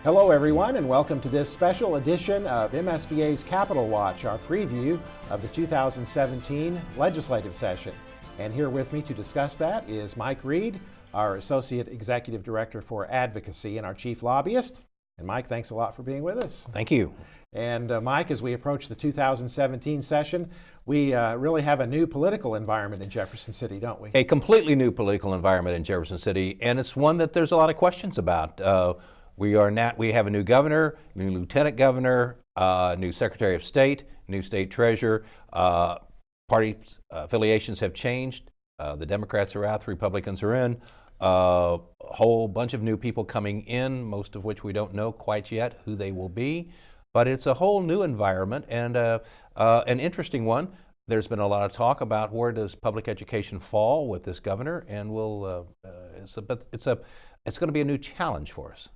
Hello everyone, and welcome to this special edition of MSBA's Capital Watch, our preview of the 2017 legislative session. And here with me to discuss that is Mike Reed, our Associate Executive Director for Advocacy and our Chief Lobbyist. And Mike, thanks a lot for being with us. Thank you. And Mike, as we approach the 2017 session, we really have a new political environment in Jefferson City, don't we? A completely new political environment in Jefferson City, and it's one that there's a lot of questions about. We have a new governor, new lieutenant governor, new secretary of state, new state treasurer. Party affiliations have changed. The Democrats are out, the Republicans are in. A whole bunch of new people coming in, most of which we don't know quite yet who they will be. But it's a whole new environment and an interesting one. There's been a lot of talk about where does public education fall with this governor, and it's going to be a new challenge for us.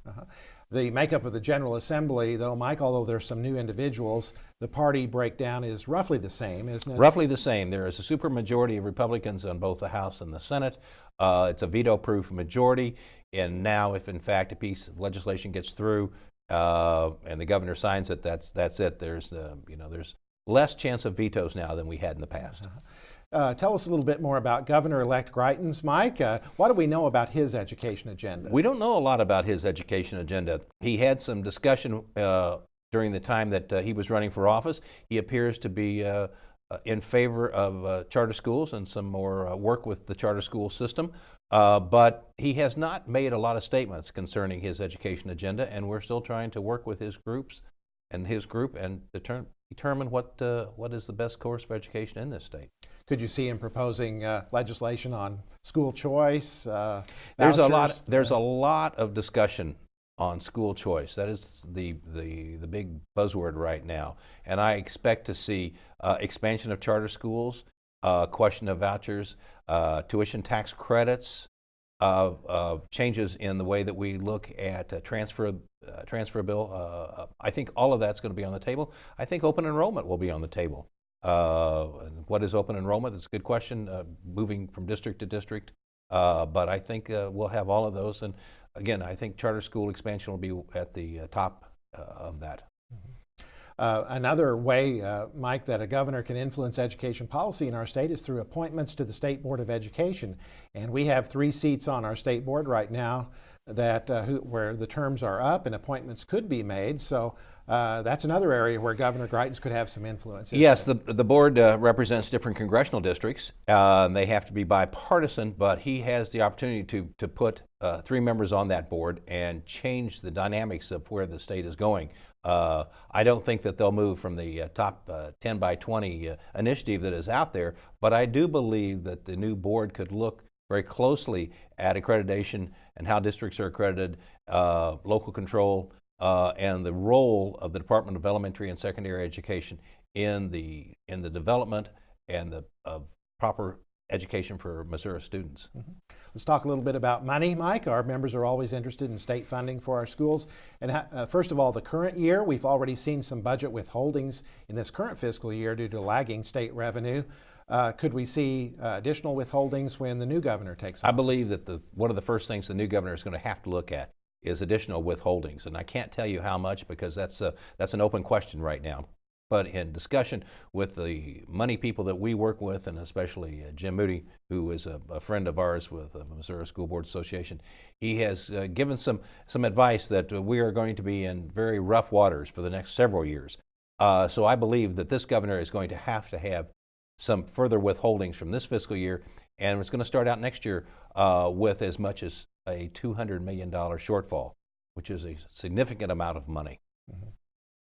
The makeup of the General Assembly, though, Mike, although there's some new individuals, the party breakdown is roughly the same, isn't it? Roughly the same. There is a supermajority of Republicans on both the House and the Senate. It's a veto-proof majority, and now if in fact a piece of legislation gets through and the governor signs it, that's it. There's less chance of vetoes now than we had in the past. Tell us a little bit more about Governor-elect Greitens. Mike, what do we know about his education agenda? We don't know a lot about his education agenda. He had some discussion during the time that he was running for office. He appears to be in favor of charter schools and some more work with the charter school system. But he has not made a lot of statements concerning his education agenda, and we're still trying to work with his group and determine what is the best course of education in this state. Could you see him proposing legislation on school choice? There's a lot of discussion on school choice. That is the big buzzword right now, and I expect to see expansion of charter schools, question of vouchers, tuition tax credits, changes in the way that we look at transfer bill. I think all of that's going to be on the table. I think open enrollment will be on the table. What is open enrollment? That's a good question, moving from district to district. But I think we'll have all of those. And again, I think charter school expansion will be at the top of that. Another way, Mike, that a governor can influence education policy in our state is through appointments to the State Board of Education. And we have 3 seats on our state board right now that where the terms are up and appointments could be made. So that's another area where Governor Greitens could have some influence. Yes, the board represents different congressional districts. They have to be bipartisan, but he has the opportunity to put 3 members on that board and change the dynamics of where the state is going. I don't think that they'll move from the top 10 by 20 initiative that is out there, but I do believe that the new board could look very closely at accreditation and how districts are accredited, local control, and the role of the Department of Elementary and Secondary Education in the development and the proper education for Missouri students. Let's talk a little bit about money, Mike. Our members are always interested in state funding for our schools. And first of all, the current year, we've already seen some budget withholdings in this current fiscal year due to lagging state revenue. Could we see additional withholdings when the new governor takes office? I believe that one of the first things the new governor is going to have to look at is additional withholdings. And I can't tell you how much because that's an open question right now. But in discussion with the money people that we work with, and especially Jim Moody, who is a friend of ours with the Missouri School Board Association, he has given some advice that we are going to be in very rough waters for the next several years. So I believe that this governor is going to have some further withholdings from this fiscal year, and it's going to start out next year with as much as a $200 million shortfall, which is a significant amount of money.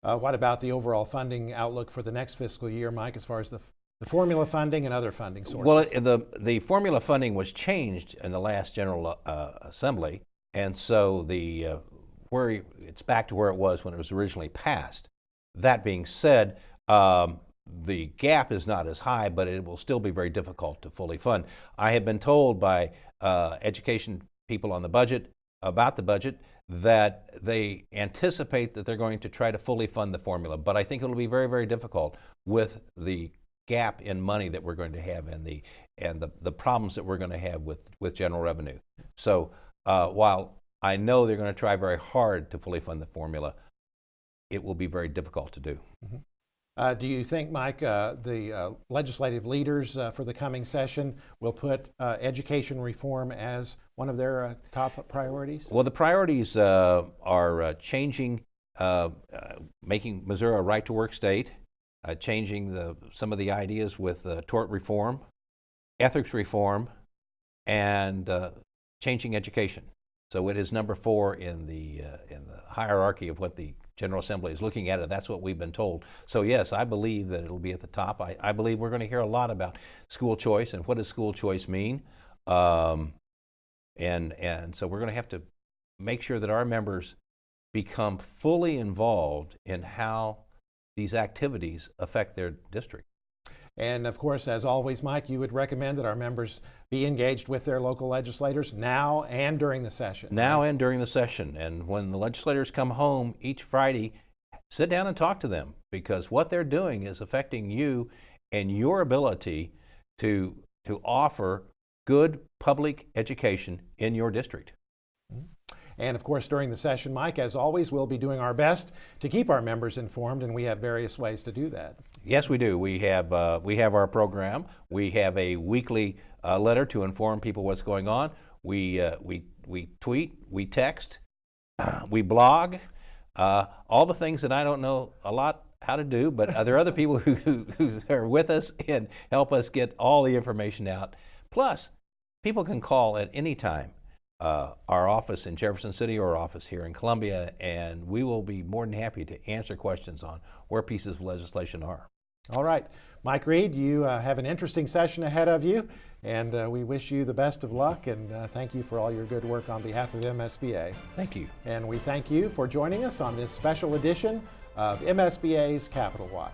What about the overall funding outlook for the next fiscal year, Mike, as far as the formula funding and other funding sources? Well, the formula funding was changed in the last General Assembly, and so it's back to where it was when it was originally passed. That being said, the gap is not as high, but it will still be very difficult to fully fund. I have been told by education people on the budget about the budget that they anticipate that they're going to try to fully fund the formula, but I think it'll be very, very difficult with the gap in money that we're going to have and the problems that we're going to have with general revenue. So while I know they're going to try very hard to fully fund the formula. It will be very difficult to do. Do you think, Mike, the legislative leaders for the coming session will put education reform as one of their top priorities? Well, the priorities are changing, making Missouri a right-to-work state, changing some of the ideas with tort reform, ethics reform, and changing education. So it is number 4 in the hierarchy of what the General Assembly is looking at, and that's what we've been told. So yes, I believe that it'll be at the top. I believe we're going to hear a lot about school choice and what does school choice mean. And so we're going to have to make sure that our members become fully involved in how these activities affect their district. And of course, as always, Mike, you would recommend that our members be engaged with their local legislators now and during the session. Now and during the session. And when the legislators come home each Friday, sit down and talk to them, because what they're doing is affecting you and your ability to offer good public education in your district. And of course, during the session, Mike, as always, we'll be doing our best to keep our members informed, and we have various ways to do that. Yes, we do. We have our program. We have a weekly letter to inform people what's going on. We tweet, we text, we blog, all the things that I don't know a lot how to do, but there are other people who are with us and help us get all the information out. Plus, people can call at any time. Our office in Jefferson City or our office here in Columbia, and we will be more than happy to answer questions on where pieces of legislation are. All right. Mike Reed, you have an interesting session ahead of you, and we wish you the best of luck, and thank you for all your good work on behalf of MSBA. Thank you. And we thank you for joining us on this special edition of MSBA's Capitol Watch.